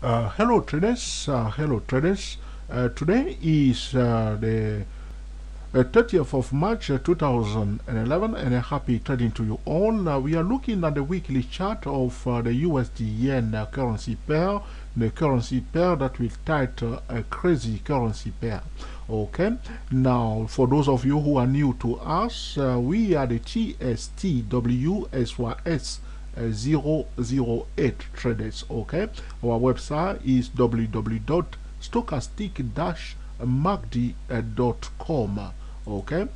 Hello traders, hello traders. Today is the 30th of March 2011 and a happy trading to you all. We are looking at the weekly chart of the USD yen currency pair, the currency pair that we title a crazy currency pair. Okay, now for those of you who are new to us, we are the TSTWSYS 008 traders. Okay, our website is www.stochastic-magdi.com. Okay,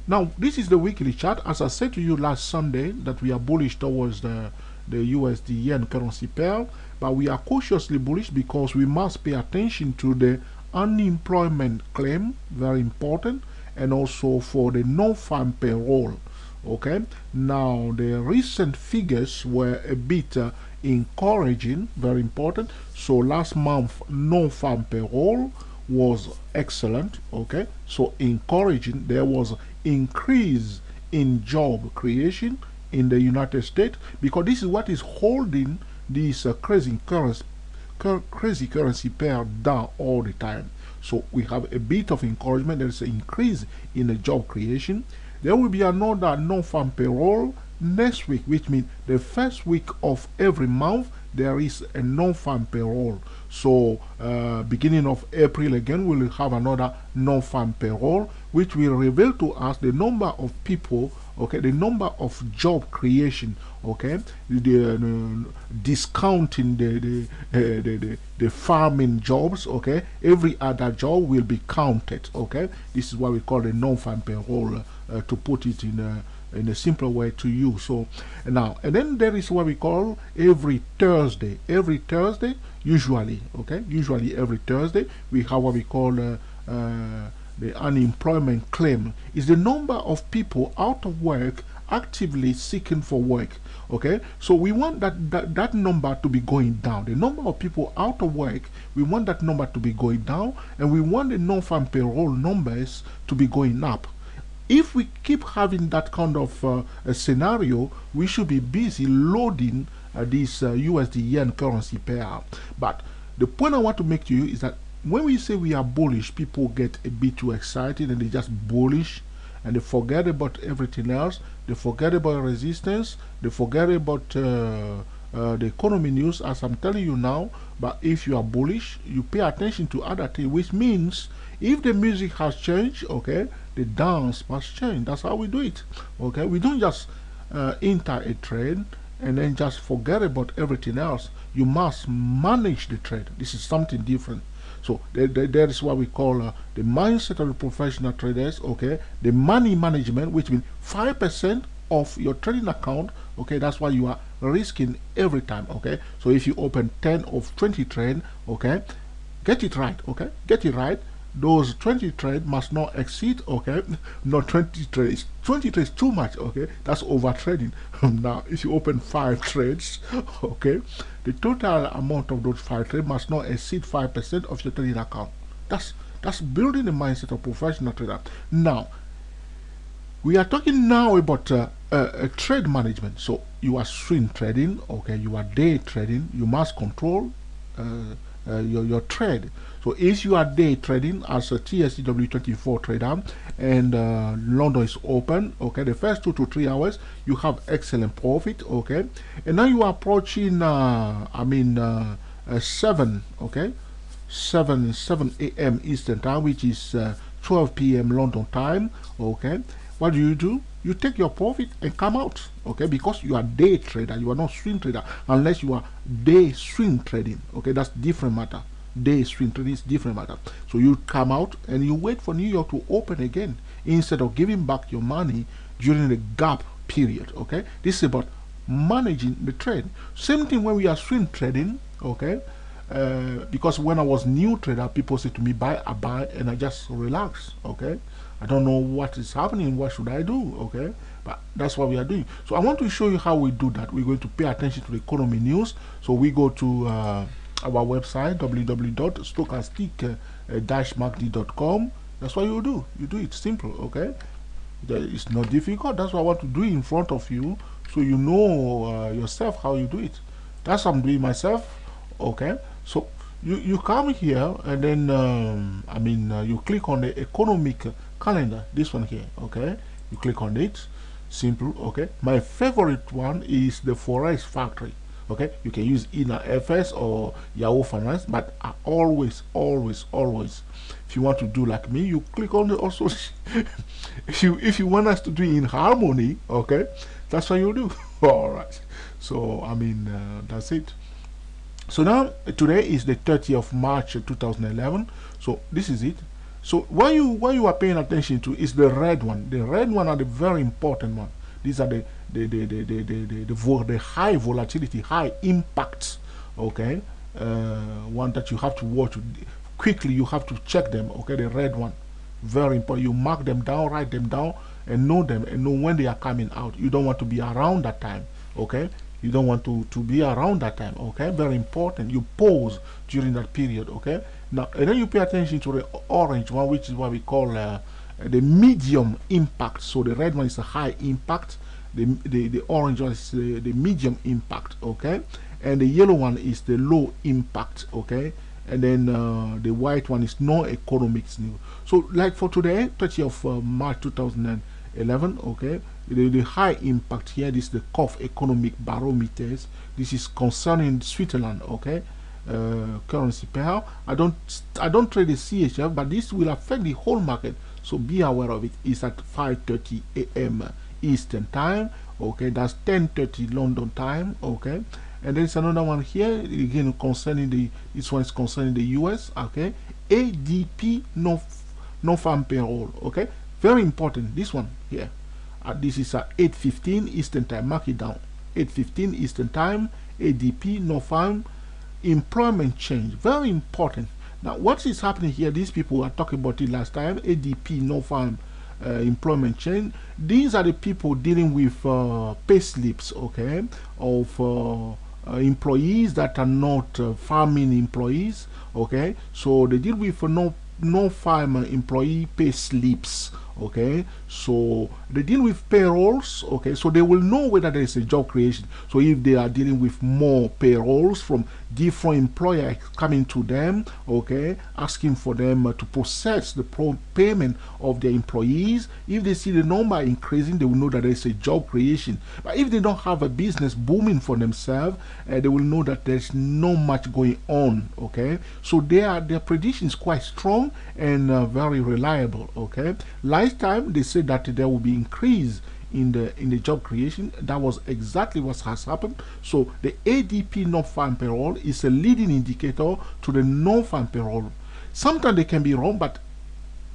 now this is the weekly chart. As I said to you last Sunday that we are bullish towards the USD yen currency pair, but we are cautiously bullish because we must pay attention to the unemployment claim, very important, and also for the non-farm payroll. Okay, now the recent figures were a bit encouraging, very important. So last month non-farm payroll was excellent. Okay, so encouraging. There was increase in job creation in the United States, because this is what is holding this crazy currency pair down all the time. So we have a bit of encouragement. There is an increase in the job creation. There will be another non-farm payroll next week, which means the first week of every month there is a non-farm payroll. So beginning of April again, we will have another non-farm payroll, which will reveal to us the number of people, okay, the number of job creation, okay, discounting the farming jobs, okay. Every other job will be counted, okay. This is what we call the non-farm payroll, to put it in a simpler way to you. So now, and then there is what we call every Thursday. Every Thursday, usually, okay, usually every Thursday, we have what we call the unemployment claim. Is the number of people out of work actively seeking for work. Okay, so we want that number to be going down. The number of people out of work, we want that number to be going down, and we want the non-farm payroll numbers to be going up. If we keep having that kind of a scenario, we should be busy loading this USD yen currency pair. But the point I want to make to you is that when we say we are bullish, people get a bit too excited and they just bullish and they forget about everything else. They forget about resistance. They forget about the economy news, as I'm telling you now. But if you are bullish, you pay attention to other things, which means if the music has changed, okay, the dance must change. That's how we do it. Okay, we don't just enter a trade and then just forget about everything else. You must manage the trade. This is something different. So there is what we call the mindset of the professional traders. Okay, the money management, which means 5% of your trading account. Okay, that's why you are risking every time. Okay, so if you open 10 or 20 trade, okay, get it right. Okay, get it right. Those 20 trades must not exceed, okay, not 20 trades. 20 trades too much, okay, that's over trading. Now if you open 5 trades, okay, the total amount of those 5 trades must not exceed 5% of your trading account. That's building the mindset of professional trader. Now we are talking now about trade management. So you are swing trading, okay, you are day trading. You must control your trade. So if you are day trading as a TSCW24 trader and London is open, okay, the first 2 to 3 hours you have excellent profit, okay, and now you are approaching 7, okay, 7 a.m. Eastern time, which is 12 p.m. London time, okay. What do? You take your profit and come out, okay, because you are day trader, you are not swing trader, unless you are day swing trading, okay, that's different matter. Day swing trading is different matter. So you come out and you wait for New York to open again instead of giving back your money during the gap period, okay. This is about managing the trade. Same thing when we are swing trading, okay. Because when I was new trader, people say to me, buy, I buy, and I just relax, okay. I don't know what is happening, what should I do, okay? But that's what we are doing. So I want to show you how we do that. We're going to pay attention to the economy news. So we go to our website, www.stochastic-magdi.com. That's what you do. You do it simple, okay? It's not difficult. That's what I want to do in front of you, so you know yourself how you do it. That's what I'm doing myself, okay? So you come here and then you click on the economic calendar. This one here, okay? You click on it. Simple, okay? My favorite one is the Forex Factory. Okay, you can use Ina FS or Yahoo Finance, but always, always, always, if you want to do like me, you click on the also. If you want us to do it in harmony, okay, that's what you do. All right. So that's it. So now today is the 30th of March 2011. So this is it. So what you are paying attention to is the red one. The red one are the very important one. These are the high volatility, high impact. Okay, one that you have to watch quickly. You have to check them. Okay, the red one, very important. You mark them down, write them down, and know when they are coming out. You don't want to be around that time. Okay, you don't want to be around that time. Okay, very important. You pause during that period. Okay, now and then you pay attention to the orange one, which is what we call the medium impact. So the red one is a high impact, the orange one is the medium impact, okay, and the yellow one is the low impact, okay, and then the white one is no economics new. So like for today, 30th of March 2011, okay, the high impact here, this is the COF economic barometers. This is concerning Switzerland, okay. Currency pair. I don't trade the CHF, but this will affect the whole market. So be aware of it. It's at 5:30 a.m. Eastern time. Okay, that's 10:30 London time. Okay, and there's another one here again concerning this one is concerning the US. Okay, ADP non-farm payroll. Okay, very important. This one here. This is at 8:15 Eastern time. Mark it down. 8:15 Eastern time. ADP non-farm employment change, very important. Now what is happening here, these people were talking about it last time, ADP non-farm employment change. These are the people dealing with pay slips, okay, of employees that are not farming employees, okay. So they deal with non-farm employee pay slips, okay. So they deal with payrolls, okay. So they will know whether there is a job creation. So if they are dealing with more payrolls from different employers coming to them, okay, asking for them to process the payment of their employees, if they see the number increasing, they will know that there is a job creation. But if they don't have a business booming for themselves, they will know that there's not much going on, okay. So their prediction is quite strong and very reliable, okay. Last time they said that there will be increase in the job creation. That was exactly what has happened. So the ADP non-farm payroll is a leading indicator to the non-farm payroll. Sometimes they can be wrong, but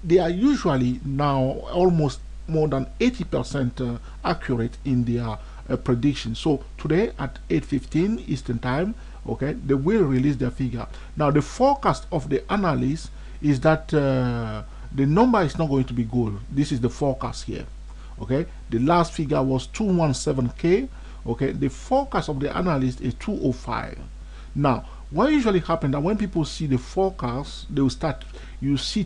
they are usually now almost more than 80% accurate in their prediction. So today at 8:15 Eastern time, okay, they will release their figure. Now the forecast of the analyst is that the number is not going to be good. This is the forecast here. Okay, the last figure was 217k. Okay, the forecast of the analyst is 205. Now what usually happens that when people see the forecast, they will start, you see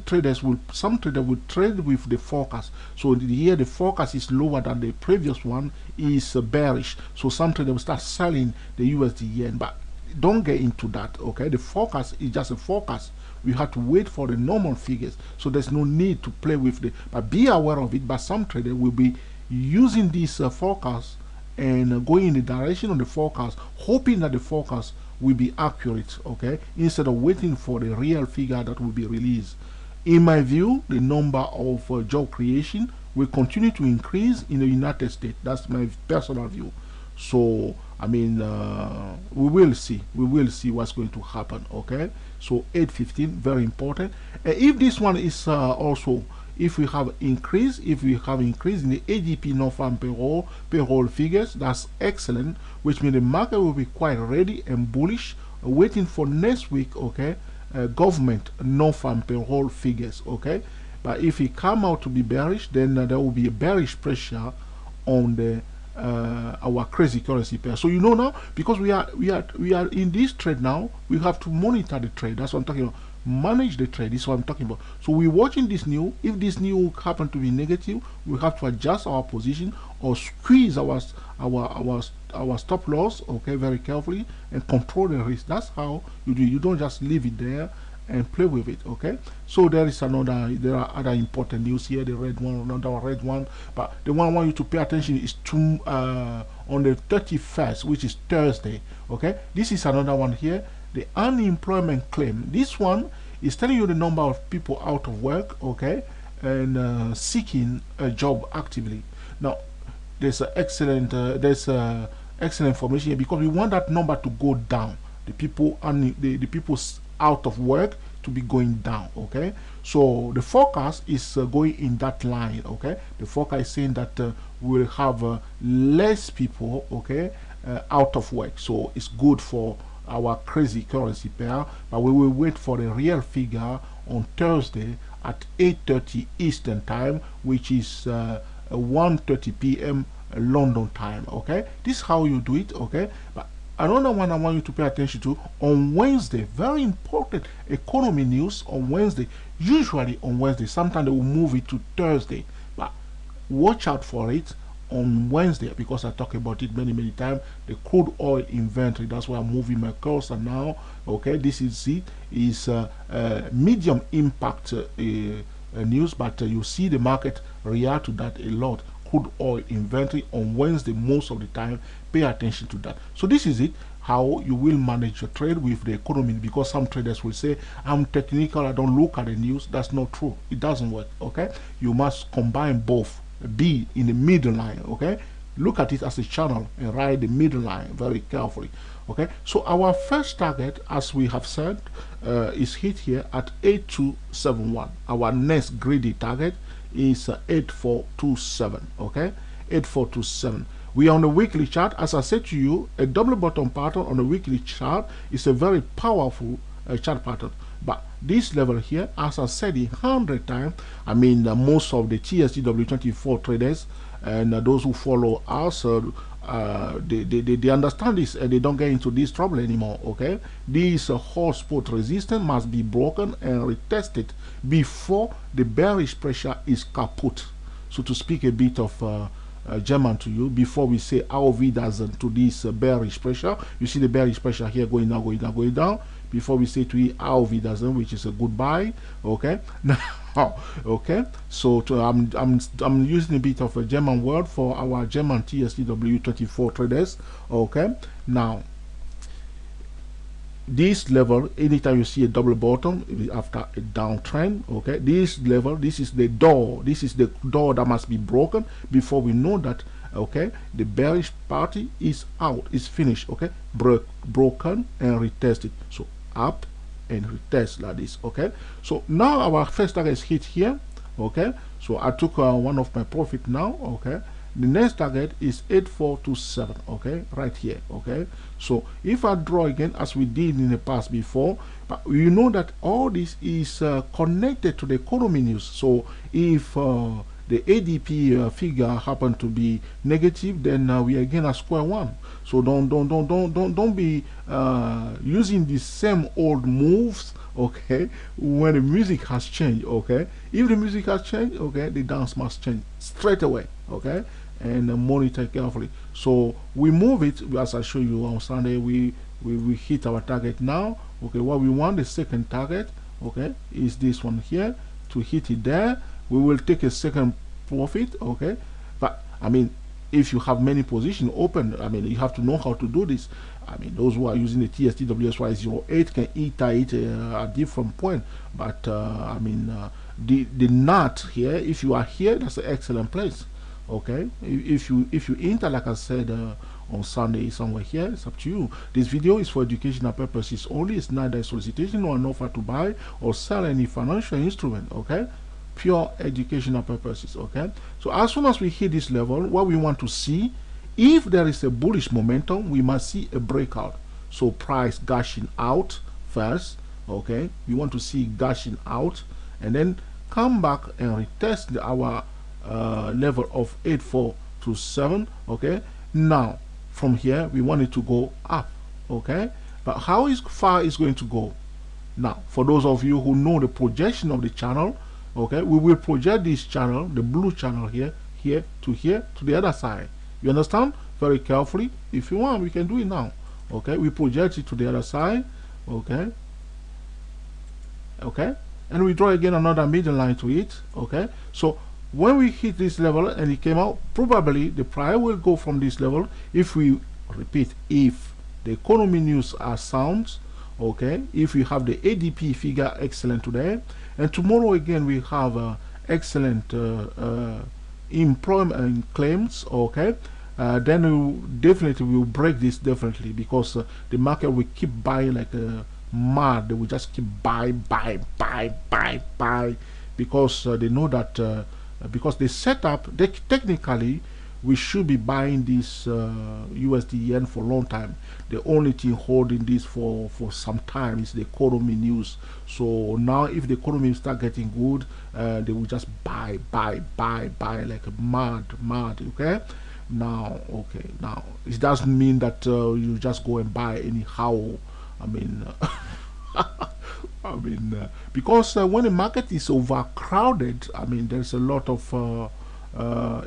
some traders will trade with the forecast. So here the forecast is lower than the previous one, is bearish. So some traders will start selling the USD yen, but don't get into that, okay. The forecast is just a forecast. We have to wait for the normal figures, so there's no need to play with but be aware of it. But some traders will be using this forecast and going in the direction of the forecast, hoping that the forecast will be accurate, okay, instead of waiting for the real figure that will be released. In my view, the number of job creation will continue to increase in the United States. That's my personal view. So we will see what's going to happen, okay. So 8:15, very important. If this one is also, if we have increase in the ADP non-farm payroll figures, that's excellent, which means the market will be quite ready and bullish, waiting for next week, okay, government non-farm payroll figures, okay. But if it come out to be bearish, then there will be a bearish pressure on the our crazy currency pair. So you know now, because we are in this trade now, we have to monitor the trade. That's what I'm talking about. Manage the trade. This is what I'm talking about. So we're watching this new. If this new happen to be negative, we have to adjust our position or squeeze our our stop loss, okay, very carefully, and control the risk. That's how you do. You don't just leave it there and play with it, okay. So there are other important news here. The red one, another red one, but the one I want you to pay attention is to on the 31st, which is Thursday, okay. This is another one here, the unemployment claim. This one is telling you the number of people out of work, okay, and seeking a job actively. Now there's excellent information here, because we want that number to go down, the people and the people out of work to be going down, okay. So the forecast is going in that line, okay. The forecast is saying that we'll have less people, okay, out of work. So it's good for our crazy currency pair, but we will wait for the real figure on Thursday at 8:30 Eastern time, which is 1:30 p.m. London time, okay. This is how you do it, okay. But another one I want you to pay attention to on Wednesday, very important economy news on Wednesday. Usually on Wednesday, sometimes they will move it to Thursday, but watch out for it on Wednesday, because I talk about it many times. The crude oil inventory, that's why I'm moving my cursor now, okay. This is it, is medium impact news, but you see the market react to that a lot. Crude oil inventory on Wednesday most of the time. Pay attention to that. So this is it, how you will manage your trade with the economy, because some traders will say, I'm technical, I don't look at the news. That's not true. It doesn't work, okay. You must combine both, be in the middle line, okay. Look at it as a channel and ride the middle line very carefully, okay. So our first target, as we have said, is hit here at 8271. Our next greedy target is 8427, okay. 8427. We are on the weekly chart. As I said to you, a double bottom pattern on the weekly chart is a very powerful chart pattern. But this level here, as I said 100 times, I mean most of the TSTW24 traders and those who follow us, they understand this and they don't get into this trouble anymore, okay. This whole spot resistance must be broken and retested before the bearish pressure is kaput. So to speak a bit of German to you, before we say auf Wiedersehen to this bearish pressure, you see the bearish pressure here going down, going down, before we say to it auf Wiedersehen, which is a goodbye, okay. Now, okay, so I'm using a bit of a German word for our German TSTW24 traders, okay. Now this level, anytime you see a double bottom after a downtrend, okay, this level, this is the door that must be broken before we know that, okay, the bearish party is out, is finished, okay. Broken and retested, so up and retest like this, okay. So now our first target is hit here, okay. So I took one of my profit now, okay. The next target is 8427, okay, right here, okay. So if I draw again as we did in the past before, but you know that all this is connected to the economy news. So if the ADP figure happen to be negative, then we again at square one. So don't be using the same old moves, okay, when the music has changed, okay. If the music has changed, okay, the dance must change straight away, okay, and monitor carefully. So we move it, as I show you on Sunday, we hit our target now, okay. What we want, the second target, okay, is this one here. To hit it there, we will take a second profit, okay. But I mean, if you have many positions open, I mean, you have to know how to do this. I mean, those who are using the TSTWSY08 can iterate at different point, but I mean, the nut here, if you are here, that's an excellent place, okay. If you enter, like I said on Sunday somewhere here, it's up to you. This video is for educational purposes only. It's neither a solicitation or an offer to buy or sell any financial instrument, okay. Pure educational purposes, okay. So as soon as we hit this level, what we want to see, if there is a bullish momentum, we must see a breakout. So price gashing out first, okay. We want to see gashing out and then come back and retest our level of 8427, okay. Now from here we want it to go up, okay. But how far is going to go? Now for those of you who know the projection of the channel, okay, we will project this channel, the blue channel here to the other side. You understand? very carefully. If you want, we can do it now. Okay, we project it to the other side. Okay, okay, and we draw again another middle line to it. Okay, so when we hit this level and it came out, probably the price will go from this level if we repeat, if the economy news are sound. Okay, if we have the ADP figure excellent today, and tomorrow again we have excellent employment claims. Okay, then we definitely will break this definitely, because the market will keep buying like mad. They will just keep buy, because they know that because they set up, they technically we should be buying this USD yen for a long time. The only thing holding this for some time is the economy news. So now if the economy start getting good, they will just buy like mad. Okay, now it doesn't mean that you just go and buy anyhow. I mean because when the market is overcrowded, I mean, there's a lot of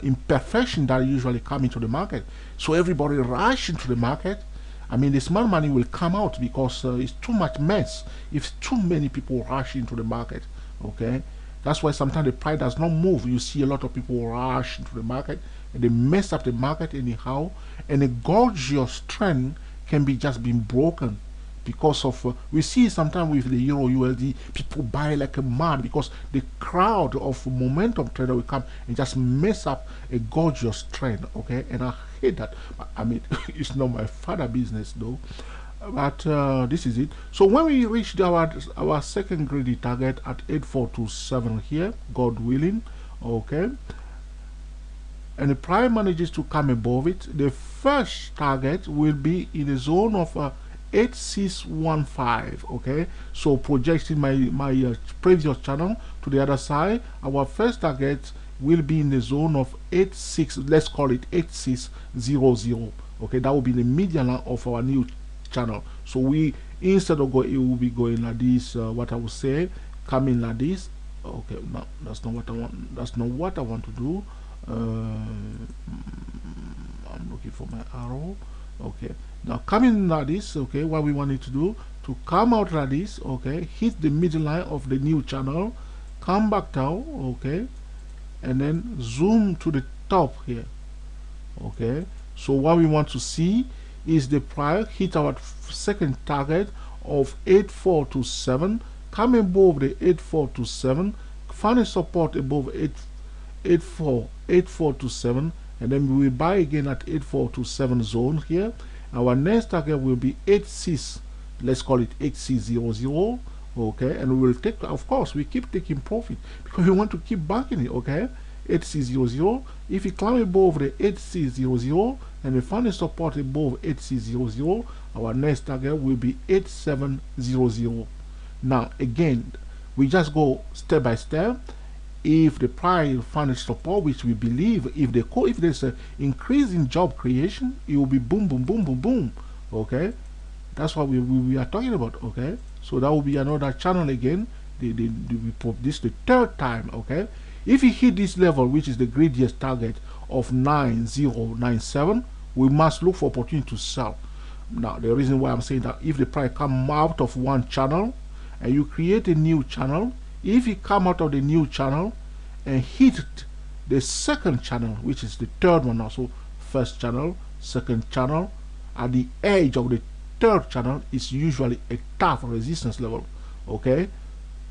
imperfection that usually come into the market. So everybody rush into the market. I mean, the smart money will come out because it's too much mess if too many people rush into the market. Okay, that's why sometimes the price does not move. You see a lot of people rush into the market and they mess up the market anyhow, and a gorgeous trend can be just being broken because of we see sometimes with the Euro USD, people buy like a mad because the crowd of momentum trader will come and just mess up a gorgeous trend. Okay, and I hate that. I mean, it's not my father business though, but this is it. So when we reach our second greedy target at 8427 here, God willing, okay, and the price manages to come above it, the first target will be in the zone of 8615. Okay, so projecting my previous channel to the other side, our first target will be in the zone of 86, let's call it 8600. Okay, that will be the median of our new channel. So we, instead of going, it will be going like this, what I would say, coming like this. Okay, no, that's not what I want. That's not what I want to do. I'm looking for my arrow. Okay, now coming like this. Okay, what we want it to do, to come out like this. Okay, hit the middle line of the new channel, come back down. Okay, and then zoom to the top here. Okay, so what we want to see is the price hit our second target of 8427, come above the 8427, find a support above 8427, and then we will buy again at 8427 zone here. Our next target will be 86, let's call it 8600. Okay, and we will take, of course we keep taking profit because we want to keep backing it. Okay, 8600, if we climb above the 8600 and we find a support above 8600, our next target will be 8700. Now again, we just go step by step. If the price finds support, which we believe, if there's an increase in job creation, it will be boom. Okay, that's what we are talking about. Okay, so that will be another channel again. We put this the third time. Okay, if we hit this level, which is the greediest target of 9097, we must look for opportunity to sell. Now the reason why I'm saying that, if the price come out of one channel and you create a new channel, if you come out of the new channel and hit the second channel, which is the third one also, first channel, second channel, at the edge of the third channel is usually a tough resistance level. Okay,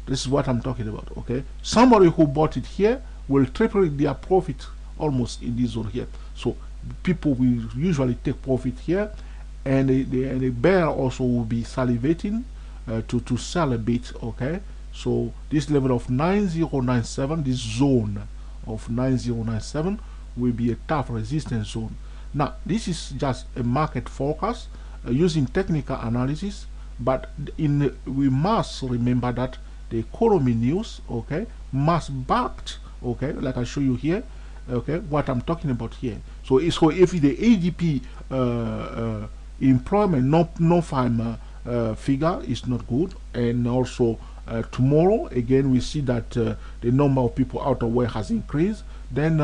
this is what I'm talking about. Okay, somebody who bought it here will triple their profit almost in this zone here. So people will usually take profit here, and the bear also will be salivating to sell a bit. Okay, so this level of 9097, this zone of 9097 will be a tough resistance zone. Now this is just a market forecast using technical analysis, but we must remember that the economy news, okay, must backed, okay, like I show you here, okay, what I'm talking about here. So if the ADP employment non-farm figure is not good, and also tomorrow again we see that the number of people out of work has increased, then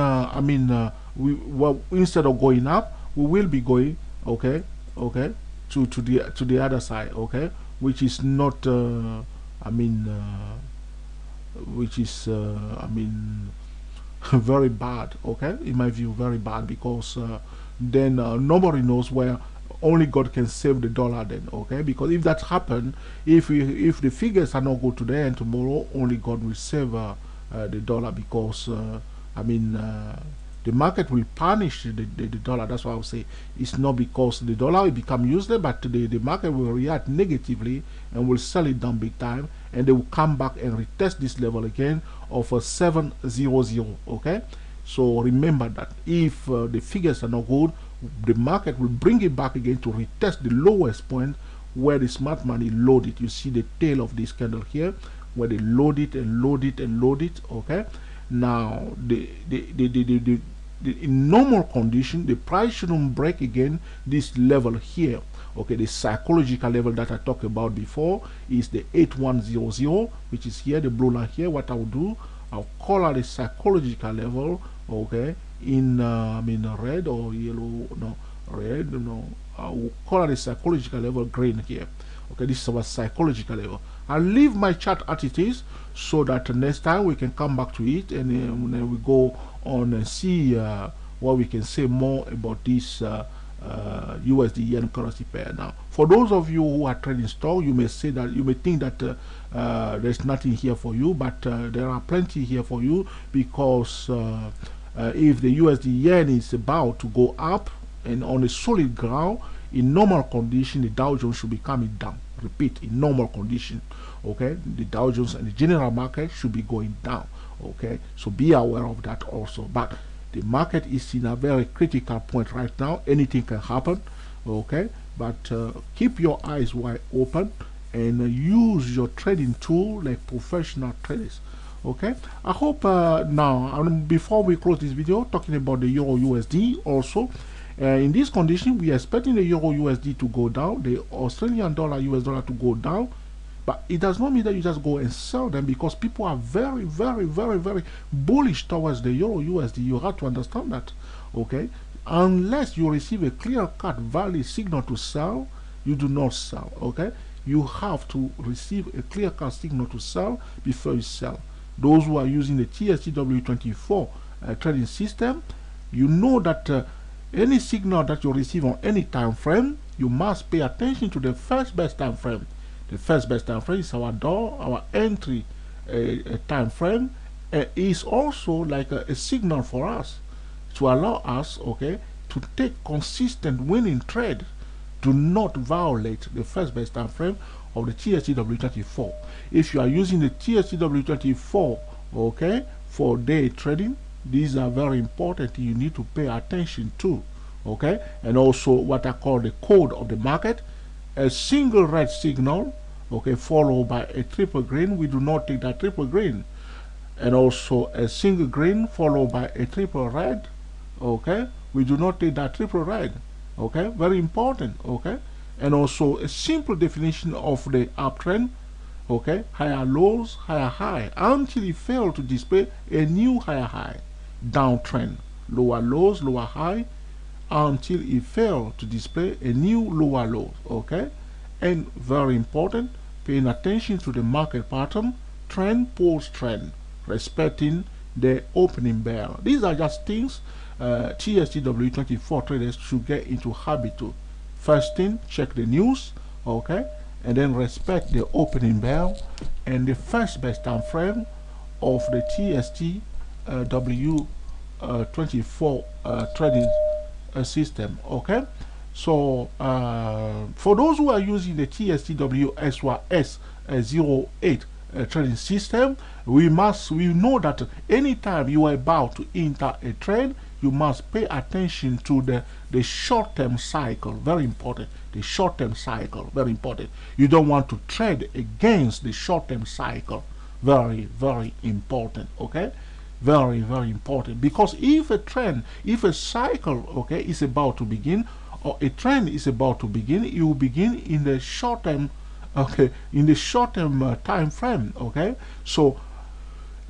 instead of going up, we will be going, okay, okay, to the other side, okay, which is not I mean which is I mean very bad, okay, in my view, very bad, because then nobody knows where. Only God can save the dollar then, okay, because if that happen, if the figures are not good today and tomorrow, only God will save the dollar, because I mean the market will punish the dollar. That's why I would say it's not because the dollar will become useless, but the market will react negatively and will sell it down big time, and they will come back and retest this level again of 700, okay. So remember that if the figures are not good, the market will bring it back again to retest the lowest point where the smart money load it. You see the tail of this candle here, where they load it and load it and load it, okay. Now in normal condition, the price shouldn't break again this level here, okay. The psychological level that I talked about before is the 8100, which is here, the blue line here. What I will do, I'll call out the psychological level, okay, in I mean red or yellow, no, red, no, I will call it a psychological level, green here, okay. This is our psychological level. I'll leave my chart as it is, so that next time we can come back to it, and then we go on and see what we can say more about this USD yen currency pair. Now, for those of you who are trading stock, you may say that, you may think that there's nothing here for you, but there are plenty here for you, because if the USD yen is about to go up and on a solid ground, in normal condition, the Dow Jones should be coming down. Repeat, in normal condition, okay, the Dow Jones and the general market should be going down, okay. So be aware of that also. But the market is in a very critical point right now. Anything can happen, okay. But keep your eyes wide open and use your trading tool like professional traders. Okay, I hope now, before we close this video, talking about the Euro USD also, in this condition, we are expecting the Euro USD to go down, the Australian dollar, US dollar to go down, but it does not mean that you just go and sell them, because people are very, very, very, very bullish towards the Euro USD. You have to understand that, okay? Unless you receive a clear-cut valid signal to sell, you do not sell, okay? You have to receive a clear-cut signal to sell before you sell. Those who are using the TSTW24 trading system, you know that any signal that you receive on any time frame, you must pay attention to the first best time frame. The first best time frame is our door, our entry time frame, is also like a signal for us to allow us, okay, to take consistent winning trade. Do not violate the first best time frame of the TSTW24. If you are using the TSTW24, okay, for day trading, these are very important. You need to pay attention to, okay. And also what I call the code of the market, a single red signal, okay, followed by a triple green. We do not take that triple green. And also a single green followed by a triple red, okay. We do not take that triple red, okay. Very important, okay. And also a simple definition of the uptrend, okay, higher lows, higher high, until it fails to display a new higher high. Downtrend, lower lows, lower high, until it fails to display a new lower low, okay. And very important, paying attention to the market pattern, trend post trend, respecting the opening bell. These are just things TSTW24 traders should get into habit to. First thing, check the news, okay, and then respect the opening bell and the first best time frame of the TSTW24 trading system, okay. So for those who are using the TSTW SYS08 trading system, we know that anytime you are about to enter a trade, you must pay attention to the short-term cycle. Very important. The short-term cycle, very important. You don't want to trade against the short-term cycle. Very, very important, okay. Very, very important, because if a trend, if a cycle, okay, is about to begin, or a trend is about to begin, it will begin in the short term, okay, in the short term time frame, okay. So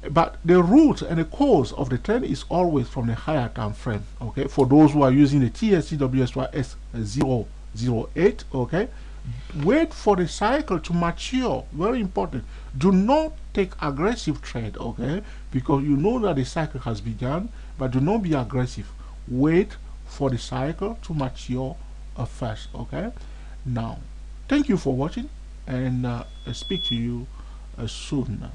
But the root and the cause of the trend is always from the higher time frame. Okay, for those who are using the TSCWSYS 008, okay, wait for the cycle to mature. Very important. Do not take aggressive trade, okay, because you know that the cycle has begun, but do not be aggressive. Wait for the cycle to mature first, okay. Now, thank you for watching, and speak to you soon.